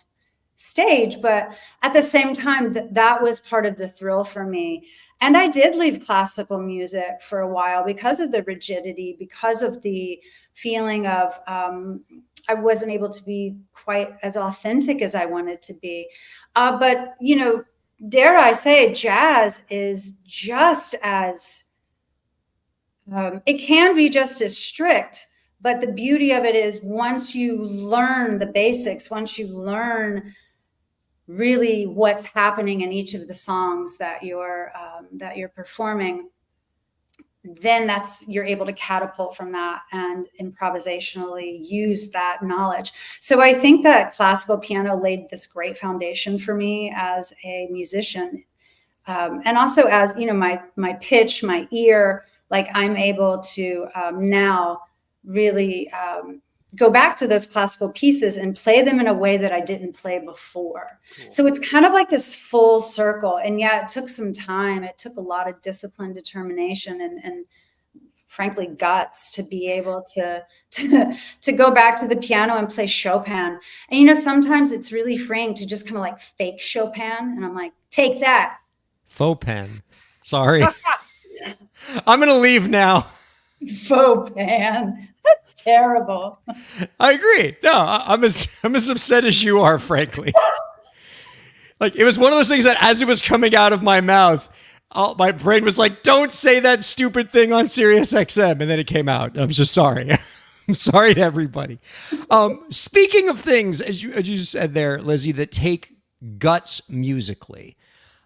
stage. But at the same time, that was part of the thrill for me. And I did leave classical music for a while because of the rigidity, because of the feeling of I wasn't able to be quite as authentic as I wanted to be. But dare I say, jazz is just as, it can be just as strict, but the beauty of it is once you learn the basics, once you learn really what's happening in each of the songs that you're performing, then you're able to catapult from that and improvisationally use that knowledge. So I think that classical piano laid this great foundation for me as a musician. And also as, my pitch, my ear, like I'm able to now really go back to those classical pieces and play them in a way that I didn't play before. Cool. So it's kind of like this full circle. And yeah, it took some time. It took a lot of discipline, determination, and frankly, guts to be able to go back to the piano and play Chopin. And, you know, sometimes it's really freeing to just kind of like fake Chopin. And I'm like, take that. Faux pen. Sorry. I'm going to leave now. Faux pan. That's terrible. I agree. No, I'm as upset as you are, frankly. Like, it was one of those things that as it was coming out of my mouth, my brain was like, don't say that stupid thing on Sirius XM. And then it came out. I'm just sorry. I'm sorry to everybody. Speaking of things, as you said there, Lizzie, that take guts musically,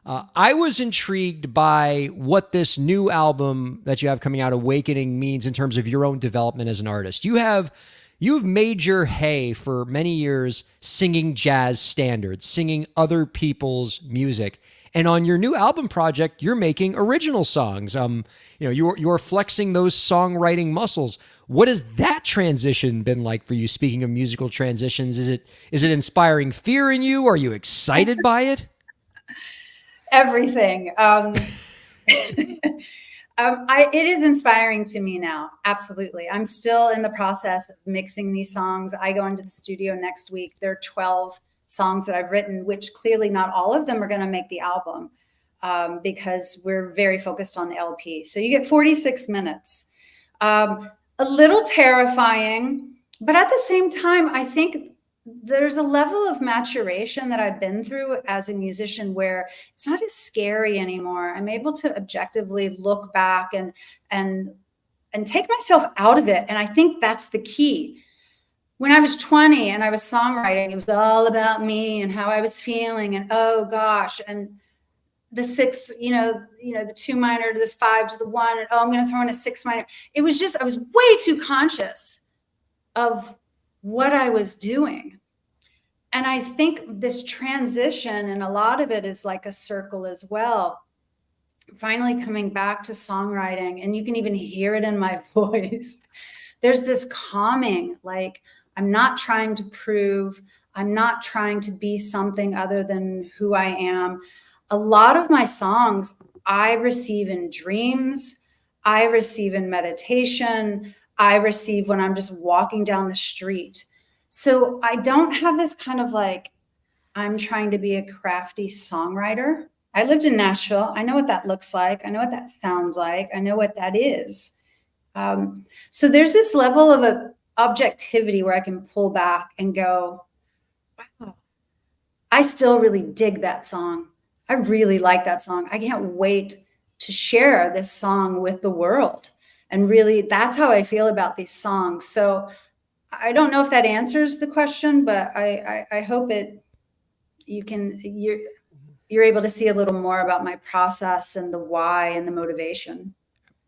I was intrigued by what this new album that you have coming out, Awakening, means in terms of your own development as an artist. You've made your hay for many years singing jazz standards, singing other people's music. And on your new album project, you're making original songs. You're flexing those songwriting muscles. What has that transition been like for you? Speaking of musical transitions, is it inspiring fear in you? Are you excited by it? Everything. It is inspiring to me now. Absolutely. I'm still in the process of mixing these songs. I go into the studio next week. There are 12 songs that I've written, which clearly not all of them are going to make the album because we're very focused on the LP. So you get 46 minutes. A little terrifying, but at the same time, I think there's a level of maturation that I've been through as a musician where it's not as scary anymore. I'm able to objectively look back and take myself out of it. And I think that's the key. When I was 20 and I was songwriting, it was all about me and how I was feeling and, oh gosh, and the six, the 2 minor to the 5 to the 1, and oh, I'm going to throw in a 6 minor. It was just, I was way too conscious of what I was doing. And I think this transition, and a lot of it is like a circle as well, finally coming back to songwriting, and you can even hear it in my voice. There's this calming, like, I'm not trying to prove, I'm not trying to be something other than who I am. A lot of my songs I receive in dreams, I receive in meditation, I receive when I'm just walking down the street. So I don't have this kind of like, I'm trying to be a crafty songwriter. I lived in Nashville. I know what that looks like. I know what that sounds like. I know what that is. So there's this level of objectivity where I can pull back and go, wow, I still really dig that song. I really like that song. I can't wait to share this song with the world. And really, that's how I feel about these songs. So I don't know if that answers the question, but I hope you're able to see a little more about my process and the why and the motivation.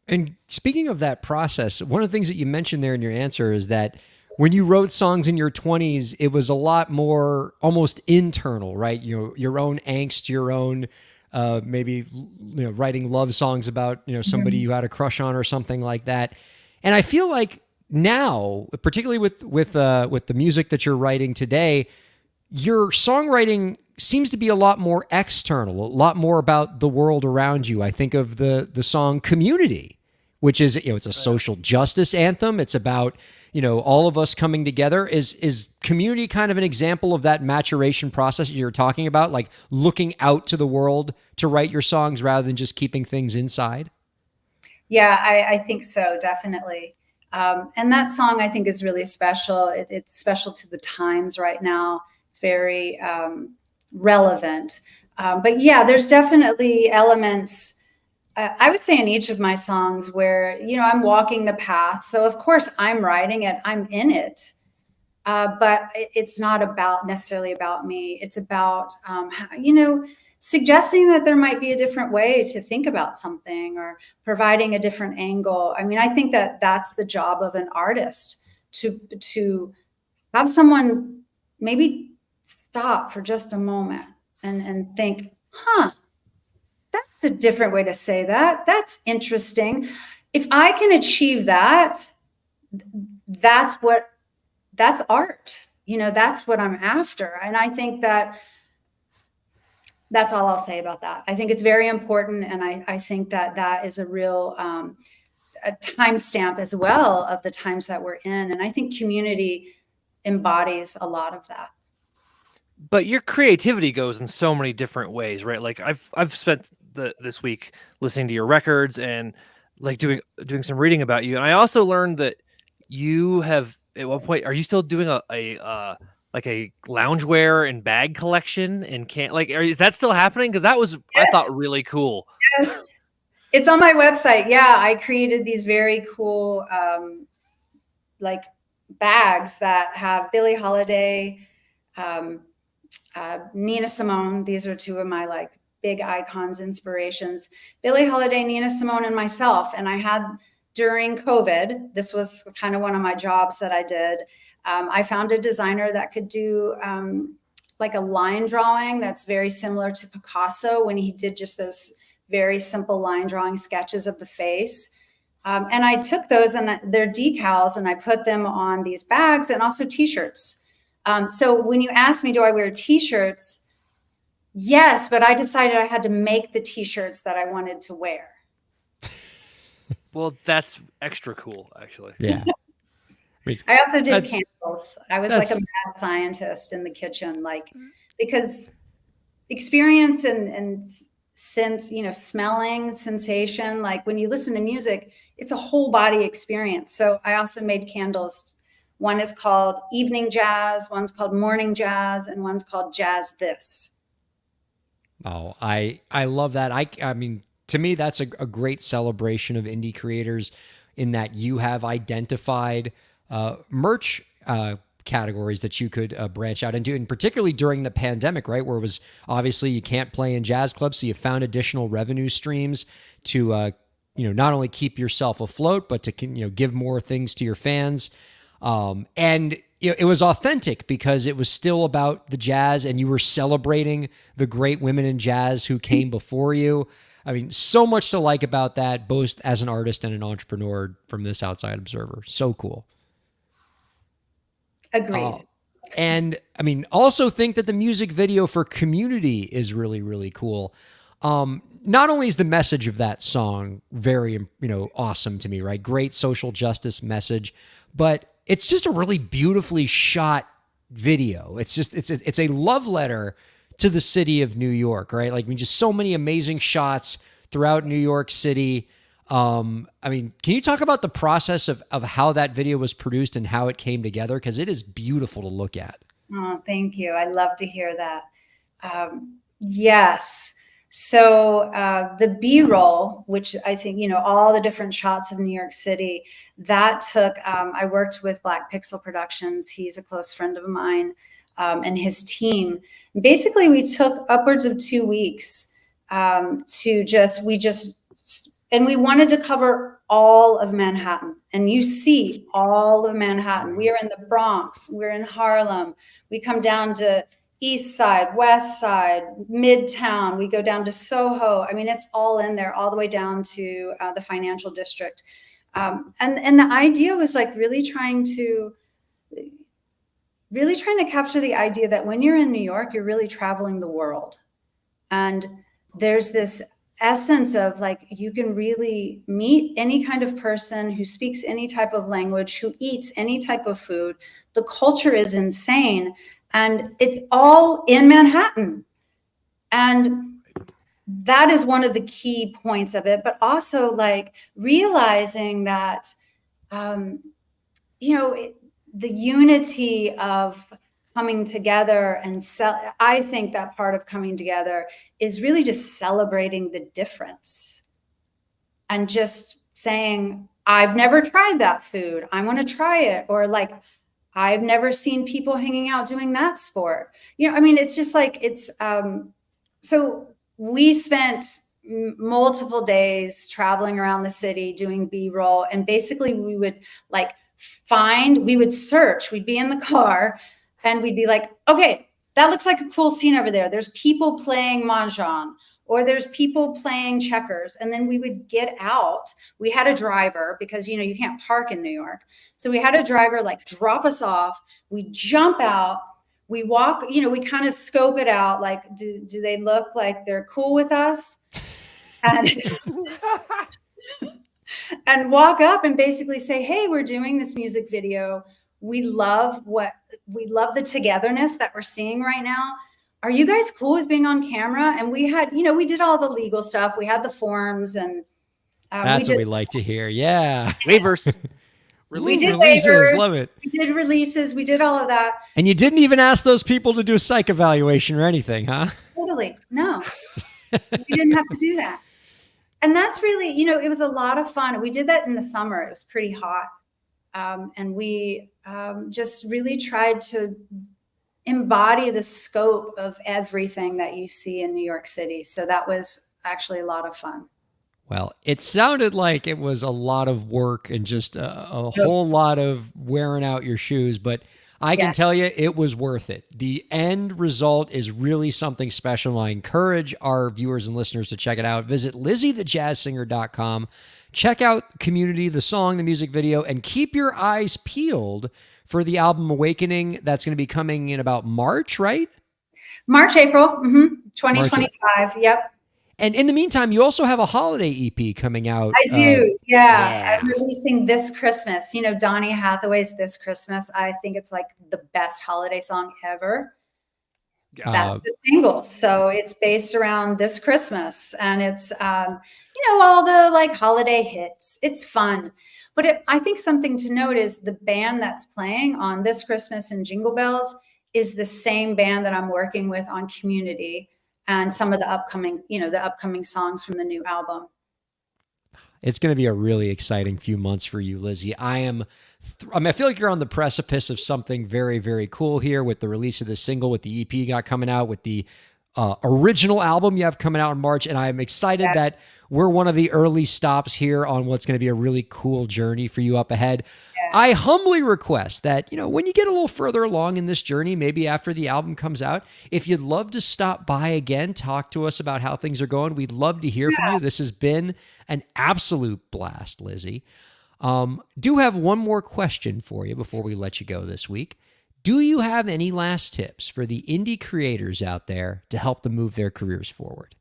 And speaking of that process, one of the things that you mentioned there in your answer is that when you wrote songs in your 20s, it was a lot more almost internal, right? Your own angst, your own maybe writing love songs about somebody you had a crush on or something like that. And I feel like now, particularly with the music that you're writing today, your songwriting seems to be a lot more external, a lot more about the world around you. I think of the song Community, which is, it's a social justice anthem. It's about, all of us coming together. Is Community kind of an example of that maturation process you're talking about, like looking out to the world to write your songs rather than just keeping things inside? Yeah, I think so, definitely. And that song I think is really special. It's special to the times right now. It's very relevant. But yeah, there's definitely elements, I would say in each of my songs where, I'm walking the path. So of course I'm writing it, I'm in it. But it's not necessarily about me. It's about, suggesting that there might be a different way to think about something or providing a different angle. I mean, I think that that's the job of an artist, to have someone maybe stop for just a moment and think, that's a different way to say that. That's interesting. If I can achieve that, that's art. That's what I'm after. And I think that's all I'll say about that. I think it's very important. And I think that is a real a timestamp as well of the times that we're in. And I think community embodies a lot of that. But your creativity goes in so many different ways, right? Like I've spent this week listening to your records and like doing some reading about you, and I also learned that you have at one point. Are you still doing a like a loungewear and bag collection and can't like? Is that still happening? Because that was I Yes. thought really cool. Yes. It's on my website. Yeah, I created these very cool like bags that have Billie Holiday, Nina Simone. These are two of my like big icons, inspirations. Billie Holiday, Nina Simone, and myself. And I had during COVID, this was kind of one of my jobs that I did. I found a designer that could do like a line drawing that's very similar to Picasso when he did just those very simple line drawing sketches of the face. And I took those and they're decals and I put them on these bags and also t-shirts. So when you ask me, do I wear t-shirts? Yes, but I decided I had to make the t-shirts that I wanted to wear. Well, that's extra cool, actually. Yeah. I also did That's- candles. I was like a mad scientist in the kitchen, like because experience and sense, smelling, sensation, like when you listen to music, it's a whole body experience. So I also made candles. One is called Evening Jazz, one's called Morning Jazz, and one's called Jazz This. Oh, I love that. I mean, to me, that's a great celebration of indie creators in that you have identified merch categories that you could branch out into, and particularly during the pandemic, right, where it was obviously you can't play in jazz clubs, so you found additional revenue streams to not only keep yourself afloat, but to give more things to your fans. And it was authentic because it was still about the jazz, and you were celebrating the great women in jazz who came before you. I mean, so much to like about that, both as an artist and an entrepreneur from this outside observer. So cool. Agreed. And I mean, also think that the music video for Community is really, really cool. Not only is the message of that song very, awesome to me, right? Great social justice message, but it's just a really beautifully shot video. It's a love letter to the city of New York, right? Like, I mean, just so many amazing shots throughout New York City. I mean, can you talk about the process of how that video was produced and how it came together? Because it is beautiful to look at. Oh, thank you. I love to hear that. Yes. So the B-roll, which I think, all the different shots of New York City, that took, I worked with Black Pixel Productions. He's a close friend of mine, and his team. Basically, we took upwards of 2 weeks and we wanted to cover all of Manhattan. And you see all of Manhattan. We are in the Bronx. We're in Harlem. We come down to East Side, West Side, Midtown. We go down to Soho. I mean, it's all in there, all the way down to the financial district. And the idea was like really trying to capture the idea that when you're in New York, you're really traveling the world. And there's this essence of like, you can really meet any kind of person who speaks any type of language, who eats any type of food. The culture is insane. And it's all in Manhattan. And that is one of the key points of it, but also like realizing that, the unity of coming together and I think that part of coming together is really just celebrating the difference and just saying, I've never tried that food. I want to try it. Or like, I've never seen people hanging out doing that sport. It's just like, so we spent multiple days traveling around the city doing B-roll. And basically we would search, we'd be in the car and we'd be like, okay, that looks like a cool scene over there. There's people playing mahjong, or there's people playing checkers. And then we would get out. We had a driver because, you know, you can't park in New York. So we had a driver like drop us off. We jump out. We walk, you know, we kind of scope it out. Like, do they look like they're cool with us? And, and walk up and basically say, hey, we're doing this music video. We love the togetherness that we're seeing right now. Are you guys cool with being on camera? And we had, you know, we did all the legal stuff. We had the forms and That's what we like to hear. Yeah. Waivers. we did Releases. waivers, Love it. we did releases. We did all of that. And you didn't even ask those people to do a psych evaluation or anything, huh? Totally. No, we didn't have to do that. And that's really, you know, it was a lot of fun. We did that in the summer. It was pretty hot. And we just really tried to embody the scope of everything that you see in New York City. So that was actually a lot of fun. Well, it sounded like it was a lot of work and just a whole lot of wearing out your shoes, but I can tell you it was worth it. The end result is really something special. I encourage our viewers and listeners to check it out. Visit LizzieTheJazzSinger.com. Check out Community, the song, the music video, and keep your eyes peeled for the album Awakening. That's going to be coming in about March, right? March, April, 2025. Yep. And in the meantime, you also have a holiday EP coming out. I do. Yeah. I'm releasing This Christmas. You know, Donny Hathaway's This Christmas. I think it's like the best holiday song ever. That's the single. So it's based around This Christmas. And it's, you know, all the like holiday hits. It's fun. But I think something to note is the band that's playing on This Christmas and Jingle Bells is the same band that I'm working with on Community and some of the upcoming, you know, the upcoming songs from the new album. It's going to be a really exciting few months for you, Lizzie. I feel like you're on the precipice of something very, very cool here with the release of the single, with the EP you got coming out, with the original album you have coming out in March. And I'm excited that we're one of the early stops here on what's going to be a really cool journey for you up ahead. I humbly request that, you know, when you get a little further along in this journey, maybe after the album comes out, if you'd love to stop by again, talk to us about how things are going. We'd love to hear from you. This has been an absolute blast, Lizzie. Do have one more question for you before we let you go this week. Do you have any last tips for the indie creators out there to help them move their careers forward?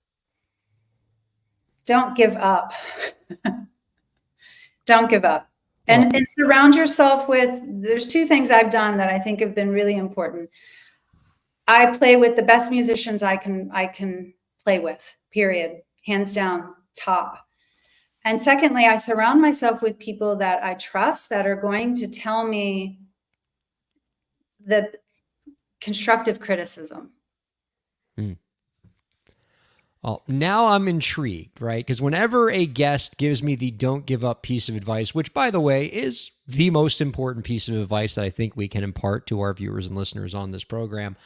Don't give up. Don't give up. And surround yourself with, there's two things I've done that I think have been really important. I play with the best musicians I can play with, period, hands down, top. And secondly, I surround myself with people that I trust that are going to tell me the constructive criticism. Well, now I'm intrigued, right? Because whenever a guest gives me the don't give up piece of advice, which, by the way, is the most important piece of advice that I think we can impart to our viewers and listeners on this program,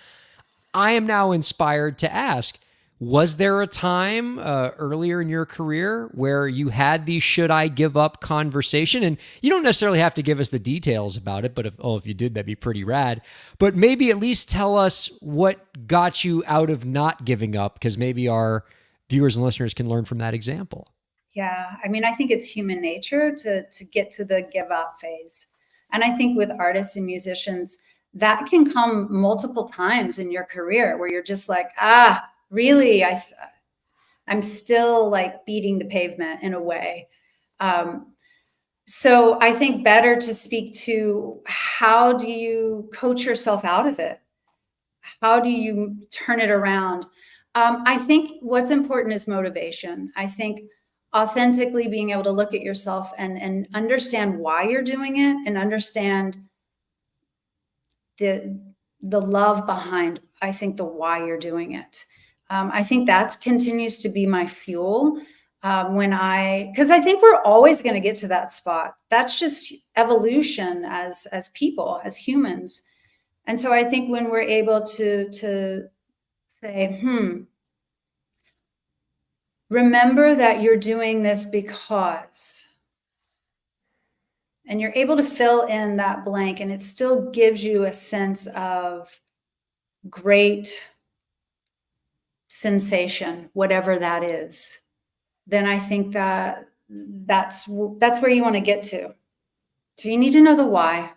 I am now inspired to ask, was there a time earlier in your career where you had the should I give up conversation? And you don't necessarily have to give us the details about it, but if you did, that'd be pretty rad. But maybe at least tell us what got you out of not giving up, because maybe our viewers and listeners can learn from that example. Yeah, I mean, I think it's human nature to get to the give up phase. And I think with artists and musicians, that can come multiple times in your career where you're just like, really, I'm still like beating the pavement in a way. So I think better to speak to, how do you coach yourself out of it? How do you turn it around? I think what's important is motivation. I think authentically being able to look at yourself and understand why you're doing it, and understand the love behind, I think, the why you're doing it. I think that continues to be my fuel because I think we're always going to get to that spot. That's just evolution as people, as humans. And so I think when we're able to say, remember that you're doing this because, and you're able to fill in that blank, and it still gives you a sense of great sensation, whatever that is, then I think that's where you want to get to. So you need to know the why.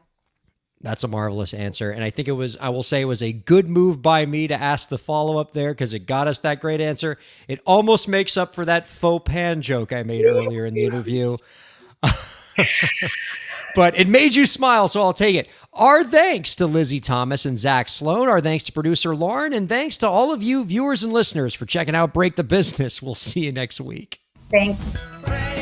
That's a marvelous answer. And I think I will say it was a good move by me to ask the follow-up there because it got us that great answer. It almost makes up for that faux pan joke I made earlier in the interview. But it made you smile, so I'll take it. Our thanks to Lizzie Thomas and Zach Sloan. Our thanks to producer Lauren. And thanks to all of you viewers and listeners for checking out Break the Business. We'll see you next week. Thank you. Break